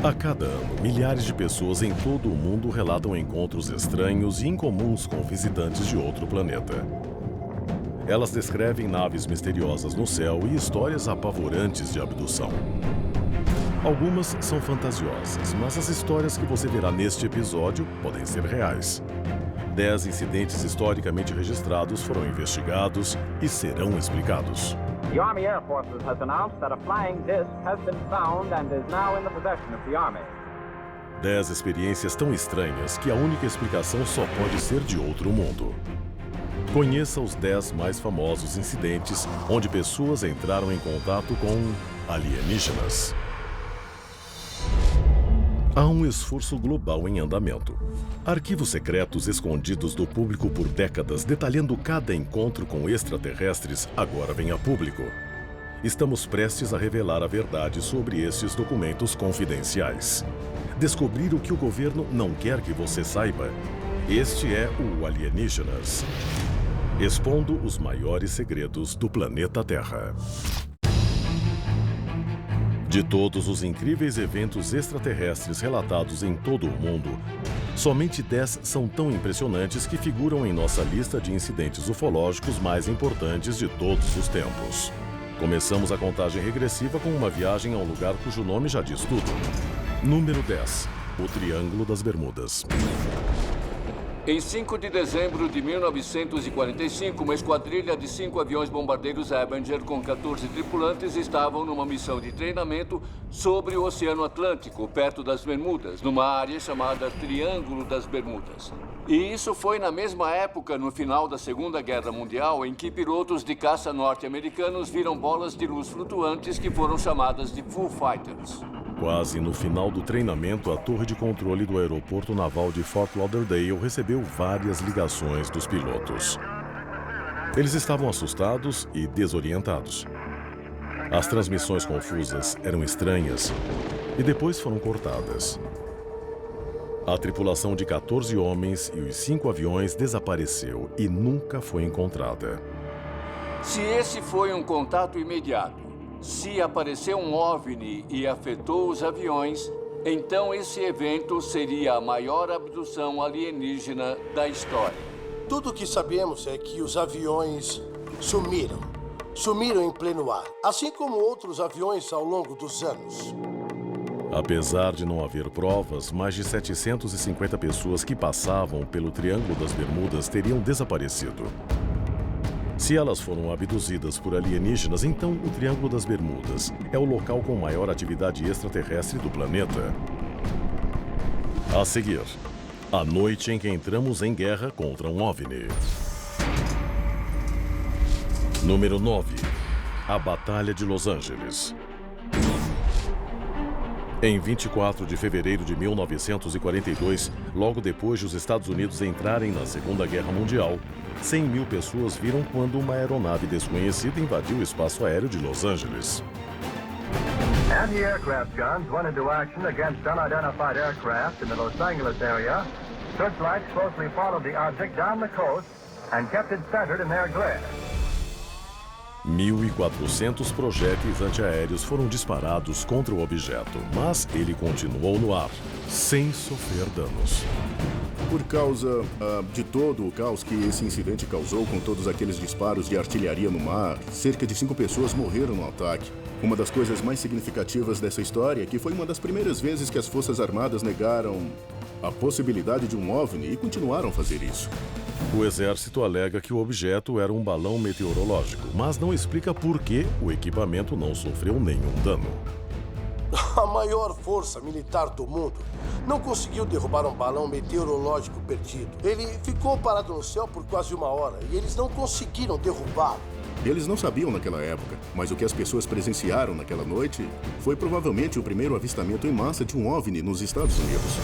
A cada ano, milhares de pessoas em todo o mundo relatam encontros estranhos e incomuns com visitantes de outro planeta. Elas descrevem naves misteriosas no céu e histórias apavorantes de abdução. Algumas são fantasiosas, mas as histórias que você verá neste episódio podem ser reais. 10 incidentes historicamente registrados foram investigados e serão explicados. The Army Air Forces has announced that a flying disc has been found and is now in the possession of the Army. 10 experiências tão estranhas que a única explicação só pode ser de outro mundo. Conheça os 10 mais famosos incidentes onde pessoas entraram em contato com alienígenas. Há um esforço global em andamento. Arquivos secretos escondidos do público por décadas, detalhando cada encontro com extraterrestres, agora vêm a público. Estamos prestes a revelar a verdade sobre estes documentos confidenciais. Descobrir o que o governo não quer que você saiba. Este é o Alienígenas, expondo os maiores segredos do planeta Terra. De todos os incríveis eventos extraterrestres relatados em todo o mundo, somente 10 são tão impressionantes que figuram em nossa lista de incidentes ufológicos mais importantes de todos os tempos. Começamos a contagem regressiva com uma viagem a um lugar cujo nome já diz tudo. Número 10. O Triângulo das Bermudas. Em 5 de dezembro de 1945, uma esquadrilha de 5 aviões bombardeiros Avenger com 14 tripulantes estavam numa missão de treinamento sobre o Oceano Atlântico, perto das Bermudas, numa área chamada Triângulo das Bermudas. E isso foi na mesma época, no final da Segunda Guerra Mundial, em que pilotos de caça norte-americanos viram bolas de luz flutuantes que foram chamadas de Foo Fighters. Quase no final do treinamento, a torre de controle do aeroporto naval de Fort Lauderdale recebeu várias ligações dos pilotos. Eles estavam assustados e desorientados. As transmissões confusas eram estranhas e depois foram cortadas. A tripulação de 14 homens e os 5 aviões desapareceu e nunca foi encontrada. Se esse foi um contato imediato, se apareceu um OVNI e afetou os aviões, então esse evento seria a maior abdução alienígena da história. Tudo o que sabemos é que os aviões sumiram. Sumiram em pleno ar, assim como outros aviões ao longo dos anos. Apesar de não haver provas, mais de 750 pessoas que passavam pelo Triângulo das Bermudas teriam desaparecido. Se elas foram abduzidas por alienígenas, então o Triângulo das Bermudas é o local com maior atividade extraterrestre do planeta. A seguir, a noite em que entramos em guerra contra um OVNI. Número 9. A Batalha de Los Angeles. Em 24 de fevereiro de 1942, logo depois de os Estados Unidos entrarem na Segunda Guerra Mundial, 100 mil pessoas viram quando uma aeronave desconhecida invadiu o espaço aéreo de Los Angeles. Anti-aircraft guns went into action against unidentified aircraft in the Los Angeles area. Searchlights closely followed the object down the coast and kept it centered in their glare. 1.400 projéteis antiaéreos foram disparados contra o objeto, mas ele continuou no ar, sem sofrer danos. Por causa de todo o caos que esse incidente causou com todos aqueles disparos de artilharia no mar, cerca de 5 pessoas morreram no ataque. Uma das coisas mais significativas dessa história é que foi uma das primeiras vezes que as Forças Armadas negaram a possibilidade de um OVNI e continuaram a fazer isso. O exército alega que o objeto era um balão meteorológico, mas não explica por que o equipamento não sofreu nenhum dano. A maior força militar do mundo não conseguiu derrubar um balão meteorológico perdido. Ele ficou parado no céu por quase 1 hora e eles não conseguiram derrubá-lo. Eles não sabiam naquela época, mas o que as pessoas presenciaram naquela noite foi provavelmente o primeiro avistamento em massa de um OVNI nos Estados Unidos.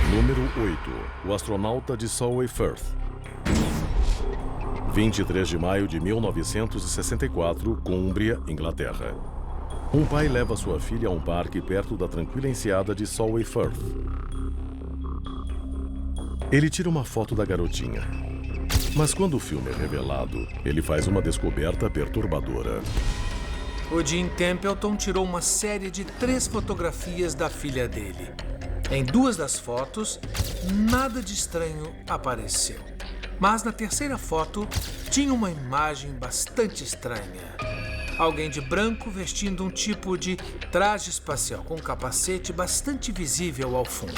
Número 8. O astronauta de Solway Firth. 23 de maio de 1964, Cumbria, Inglaterra. Um pai leva sua filha a um parque perto da tranquila enseada de Solway Firth. Ele tira uma foto da garotinha. Mas quando o filme é revelado, ele faz uma descoberta perturbadora. o Jim Templeton tirou uma série de 3 fotografias da filha dele. Em 2 das fotos, nada de estranho apareceu. Mas na terceira foto, tinha uma imagem bastante estranha. Alguém de branco vestindo um tipo de traje espacial com um capacete bastante visível ao fundo.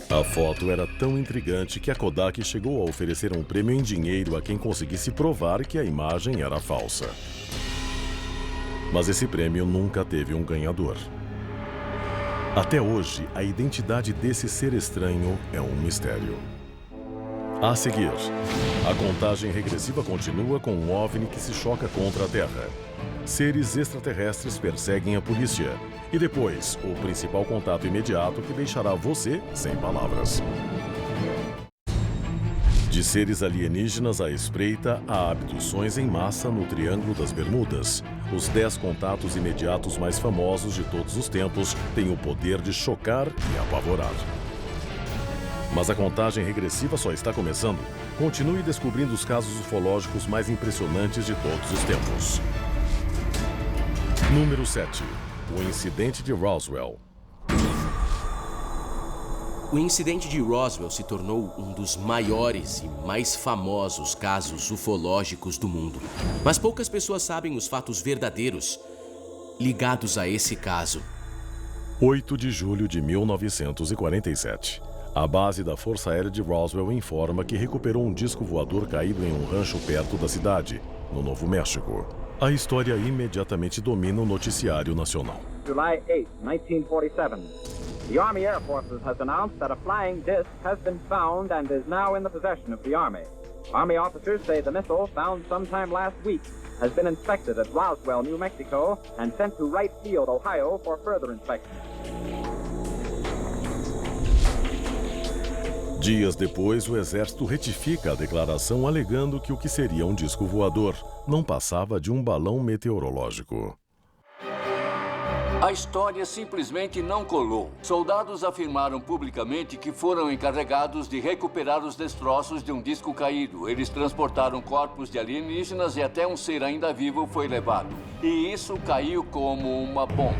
A foto era tão intrigante que a Kodak chegou a oferecer um prêmio em dinheiro a quem conseguisse provar que a imagem era falsa. Mas esse prêmio nunca teve um ganhador. Até hoje, a identidade desse ser estranho é um mistério. A seguir, a contagem regressiva continua com um OVNI que se choca contra a Terra. Seres extraterrestres perseguem a polícia. E depois, o principal contato imediato que deixará você sem palavras. De seres alienígenas à espreita a abduções em massa no Triângulo das Bermudas, os 10 contatos imediatos mais famosos de todos os tempos têm o poder de chocar e apavorar. Mas a contagem regressiva só está começando. Continue descobrindo os casos ufológicos mais impressionantes de todos os tempos. Número 7. O incidente de Roswell. O incidente de Roswell se tornou um dos maiores e mais famosos casos ufológicos do mundo. Mas poucas pessoas sabem os fatos verdadeiros ligados a esse caso. 8 de julho de 1947. A base da Força Aérea de Roswell informa que recuperou um disco voador caído em um rancho perto da cidade, no Novo México. A história imediatamente domina o noticiário nacional. July 8, 1947. The Army Air Forces has announced that a flying disc has been found and is now in the possession of the Army. Army officers say the missile, found sometime last week, has been inspected at Roswell, New Mexico, and sent to Wright Field, Ohio, for further inspection. Dias depois, o Exército retifica a declaração alegando que o que seria um disco voador não passava de um balão meteorológico. A história simplesmente não colou. Soldados afirmaram publicamente que foram encarregados de recuperar os destroços de um disco caído. Eles transportaram corpos de alienígenas e até um ser ainda vivo foi levado. E isso caiu como uma bomba.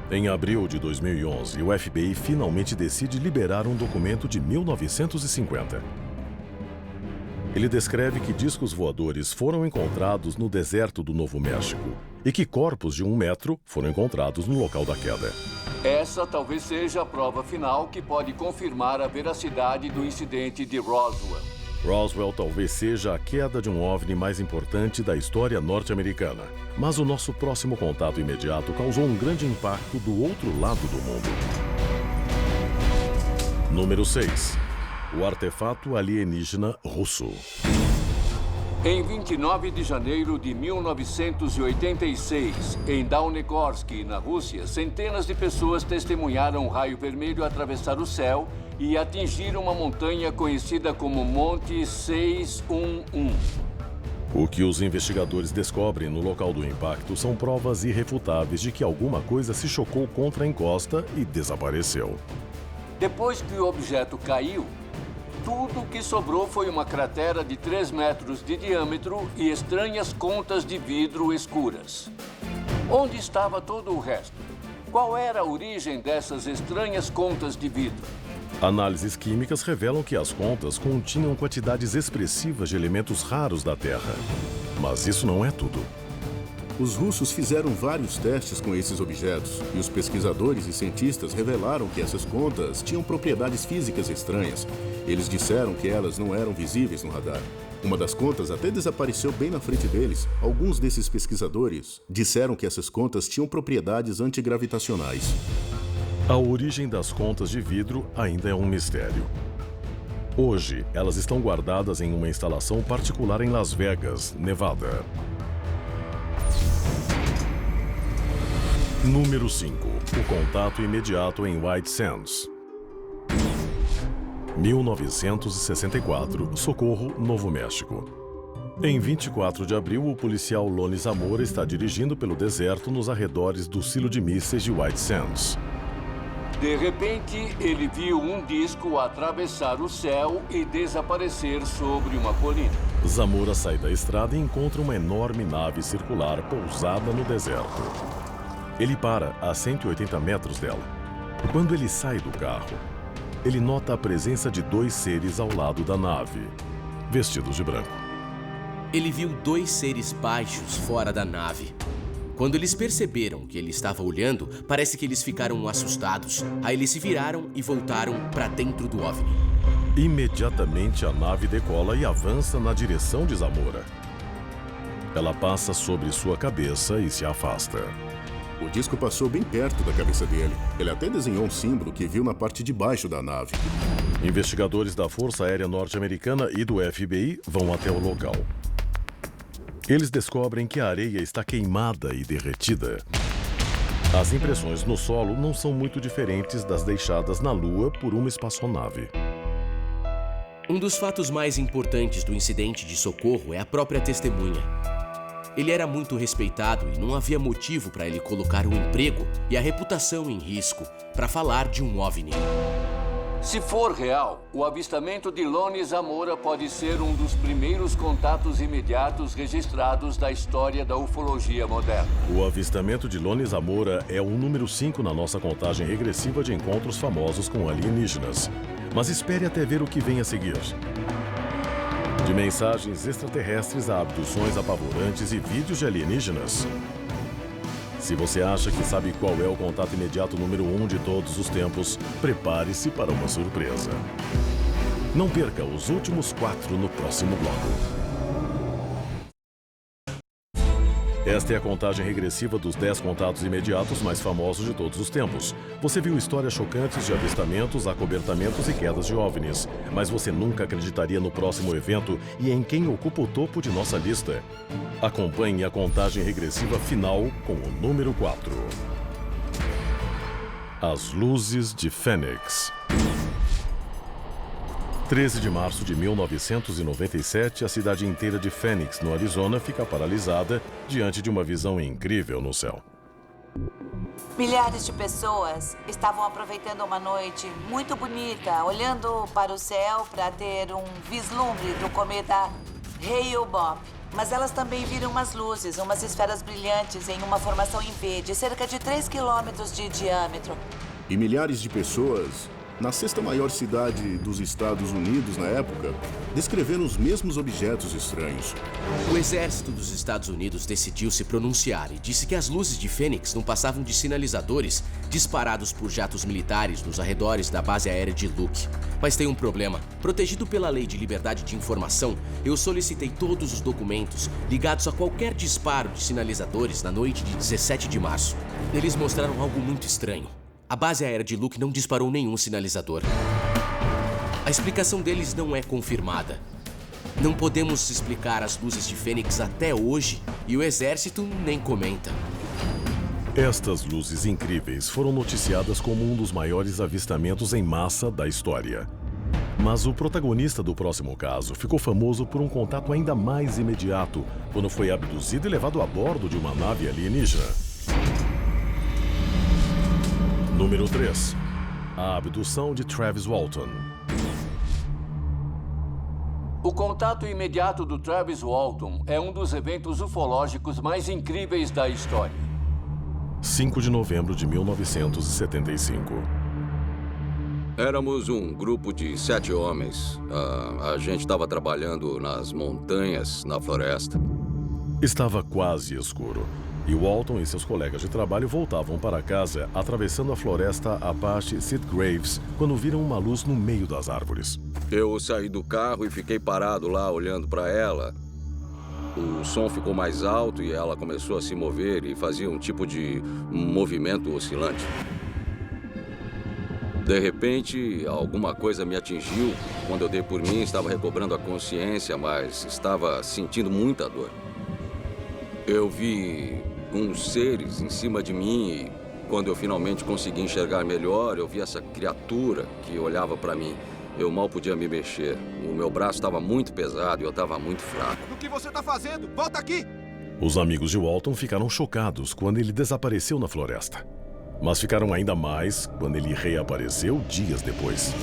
Em abril de 2011, o FBI finalmente decide liberar um documento de 1950. Ele descreve que discos voadores foram encontrados no deserto do Novo México e que corpos de 1 metro foram encontrados no local da queda. Essa talvez seja a prova final que pode confirmar a veracidade do incidente de Roswell. Roswell talvez seja a queda de um OVNI mais importante da história norte-americana. Mas o nosso próximo contato imediato causou um grande impacto do outro lado do mundo. Número 6. O artefato alienígena russo. Em 29 de janeiro de 1986, em Dawnegorsk, na Rússia, centenas de pessoas testemunharam um raio vermelho atravessar o céu e atingir uma montanha conhecida como Monte 611. O que os investigadores descobrem no local do impacto são provas irrefutáveis de que alguma coisa se chocou contra a encosta e desapareceu. Depois que o objeto caiu, tudo que sobrou foi uma cratera de 3 metros de diâmetro e estranhas contas de vidro escuras. Onde estava todo o resto? Qual era a origem dessas estranhas contas de vidro? Análises químicas revelam que as contas continham quantidades expressivas de elementos raros da Terra. Mas isso não é tudo. Os russos fizeram vários testes com esses objetos e os pesquisadores e cientistas revelaram que essas contas tinham propriedades físicas estranhas. Eles disseram que elas não eram visíveis no radar. Uma das contas até desapareceu bem na frente deles. Alguns desses pesquisadores disseram que essas contas tinham propriedades antigravitacionais. A origem das contas de vidro ainda é um mistério. Hoje, elas estão guardadas em uma instalação particular em Las Vegas, Nevada. Número 5. O contato imediato em White Sands. 1964, Socorro, Novo México. Em 24 de abril, o policial Lone Zamora está dirigindo pelo deserto nos arredores do silo de mísseis de White Sands. De repente, ele viu um disco atravessar o céu e desaparecer sobre uma colina. Zamora sai da estrada e encontra uma enorme nave circular pousada no deserto. Ele para a 180 metros dela. Quando ele sai do carro, ele nota a presença de 2 seres ao lado da nave, vestidos de branco. Ele viu 2 seres baixos fora da nave. Quando eles perceberam que ele estava olhando, parece que eles ficaram assustados. Aí eles se viraram e voltaram para dentro do OVNI. Imediatamente a nave decola e avança na direção de Zamora. Ela passa sobre sua cabeça e se afasta. O disco passou bem perto da cabeça dele. Ele até desenhou um símbolo que viu na parte de baixo da nave. Investigadores da Força Aérea Norte-Americana e do FBI vão até o local. Eles descobrem que a areia está queimada e derretida. As impressões no solo não são muito diferentes das deixadas na Lua por uma espaçonave. Um dos fatos mais importantes do incidente de socorro é a própria testemunha. Ele era muito respeitado e não havia motivo para ele colocar o emprego e a reputação em risco para falar de um OVNI. Se for real, o avistamento de Lonnie Zamora pode ser um dos primeiros contatos imediatos registrados da história da ufologia moderna. O avistamento de Lonnie Zamora é o número 5 na nossa contagem regressiva de encontros famosos com alienígenas. Mas espere até ver o que vem a seguir. De mensagens extraterrestres a abduções apavorantes e vídeos de alienígenas. Se você acha que sabe qual é o contato imediato número 1 de todos os tempos, prepare-se para uma surpresa. Não perca os últimos 4 no próximo bloco. Esta é a contagem regressiva dos 10 contatos imediatos mais famosos de todos os tempos. Você viu histórias chocantes de avistamentos, acobertamentos e quedas de OVNIs. Mas você nunca acreditaria no próximo evento e em quem ocupa o topo de nossa lista. Acompanhe a contagem regressiva final com o número 4. As Luzes de Fênix. 13 de março de 1997, a cidade inteira de Phoenix, no Arizona, fica paralisada diante de uma visão incrível no céu. Milhares de pessoas estavam aproveitando uma noite muito bonita, olhando para o céu para ter um vislumbre do cometa Hale-Bopp. Mas elas também viram umas luzes, umas esferas brilhantes em uma formação em V de cerca de 3 quilômetros de diâmetro. E milhares de pessoas, na 6ª maior cidade dos Estados Unidos na época, descreveram os mesmos objetos estranhos. O exército dos Estados Unidos decidiu se pronunciar e disse que as luzes de Phoenix não passavam de sinalizadores disparados por jatos militares nos arredores da base aérea de Luke. Mas tem um problema. Protegido pela Lei de Liberdade de Informação, eu solicitei todos os documentos ligados a qualquer disparo de sinalizadores na noite de 17 de março. Eles mostraram algo muito estranho. A base aérea de Luke não disparou nenhum sinalizador. A explicação deles não é confirmada. Não podemos explicar as luzes de Fênix até hoje e o exército nem comenta. Estas luzes incríveis foram noticiadas como um dos maiores avistamentos em massa da história. Mas o protagonista do próximo caso ficou famoso por um contato ainda mais imediato, quando foi abduzido e levado a bordo de uma nave alienígena. Número 3. A abdução de Travis Walton. O contato imediato do Travis Walton é um dos eventos ufológicos mais incríveis da história. 5 de novembro de 1975. Éramos um grupo de 7 homens. A gente estava trabalhando nas montanhas, na floresta. Estava quase escuro. E Walton e seus colegas de trabalho voltavam para casa, atravessando a floresta Apache Sitgraves, quando viram uma luz no meio das árvores. Eu saí do carro e fiquei parado lá, olhando para ela. O som ficou mais alto e ela começou a se mover e fazia um tipo de movimento oscilante. De repente, alguma coisa me atingiu. Quando eu dei por mim, estava recobrando a consciência, mas estava sentindo muita dor. Eu vi uns seres em cima de mim e quando eu finalmente consegui enxergar melhor, eu vi essa criatura que olhava para mim. Eu mal podia me mexer. O meu braço estava muito pesado e eu estava muito fraco. O que você está fazendo? Volta aqui! Os amigos de Walton ficaram chocados quando ele desapareceu na floresta. Mas ficaram ainda mais quando ele reapareceu dias depois.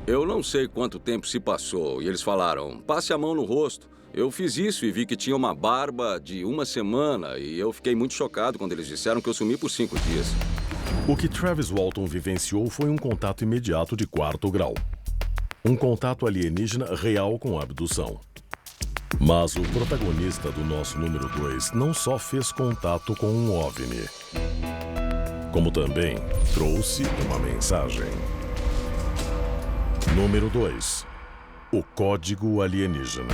Eu não sei quanto tempo se passou e eles falaram, passe a mão no rosto. Eu fiz isso e vi que tinha uma barba de 1 semana e eu fiquei muito chocado quando eles disseram que eu sumi por 5 dias. O que Travis Walton vivenciou foi um contato imediato de 4º grau. Um contato alienígena real com a abdução. Mas o protagonista do nosso número 2 não só fez contato com um OVNI, como também trouxe uma mensagem. Número 2. O Código Alienígena.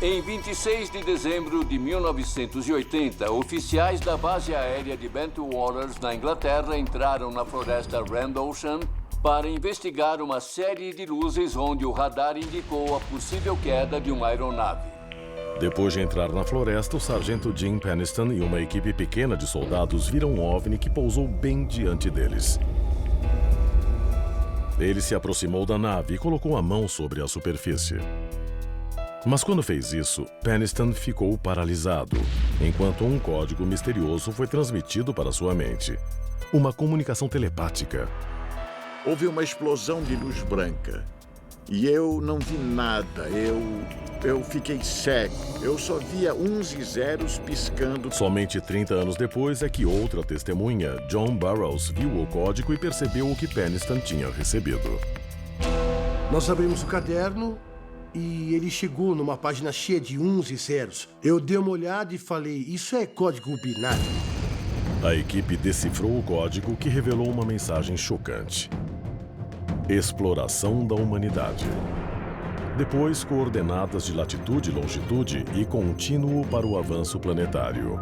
Em 26 de dezembro de 1980, oficiais da base aérea de Bentwaters, na Inglaterra, entraram na floresta Rendlesham para investigar uma série de luzes onde o radar indicou a possível queda de uma aeronave. Depois de entrar na floresta, o sargento Jim Penniston e uma equipe pequena de soldados viram um OVNI que pousou bem diante deles. Ele se aproximou da nave e colocou a mão sobre a superfície. Mas quando fez isso, Penniston ficou paralisado, enquanto um código misterioso foi transmitido para sua mente. Uma comunicação telepática. Houve uma explosão de luz branca. E eu não vi nada. Eu fiquei cego. Eu só via 1s e 0s piscando. Somente 30 anos depois é que outra testemunha, John Burroughs, viu o código e percebeu o que Penniston tinha recebido. Nós abrimos o caderno e ele chegou numa página cheia de 1s e 0s. Eu dei uma olhada e falei, isso é código binário. A equipe decifrou o código que revelou uma mensagem chocante. Exploração da humanidade. Depois, coordenadas de latitude e longitude e contínuo para o avanço planetário.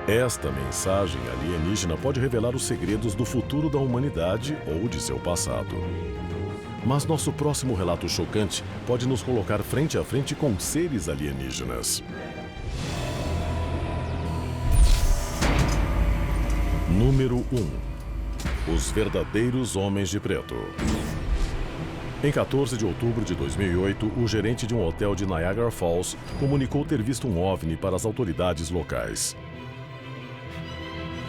Esta mensagem alienígena pode revelar os segredos do futuro da humanidade ou de seu passado. Mas nosso próximo relato chocante pode nos colocar frente a frente com seres alienígenas. Número 1. Os verdadeiros homens de preto. Em 14 de outubro de 2008, o gerente de um hotel de Niagara Falls comunicou ter visto um OVNI para as autoridades locais.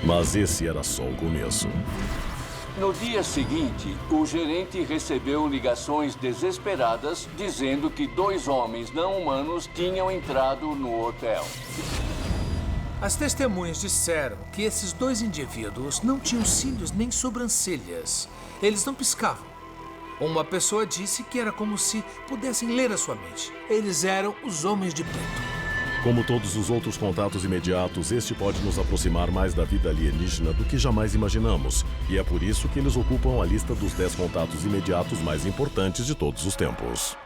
Mas esse era só o começo. No dia seguinte, o gerente recebeu ligações desesperadas dizendo que 2 homens não humanos tinham entrado no hotel. As testemunhas disseram que esses 2 indivíduos não tinham cílios nem sobrancelhas. Eles não piscavam. Uma pessoa disse que era como se pudessem ler a sua mente. Eles eram os homens de preto. Como todos os outros contatos imediatos, este pode nos aproximar mais da vida alienígena do que jamais imaginamos. E é por isso que eles ocupam a lista dos 10 contatos imediatos mais importantes de todos os tempos.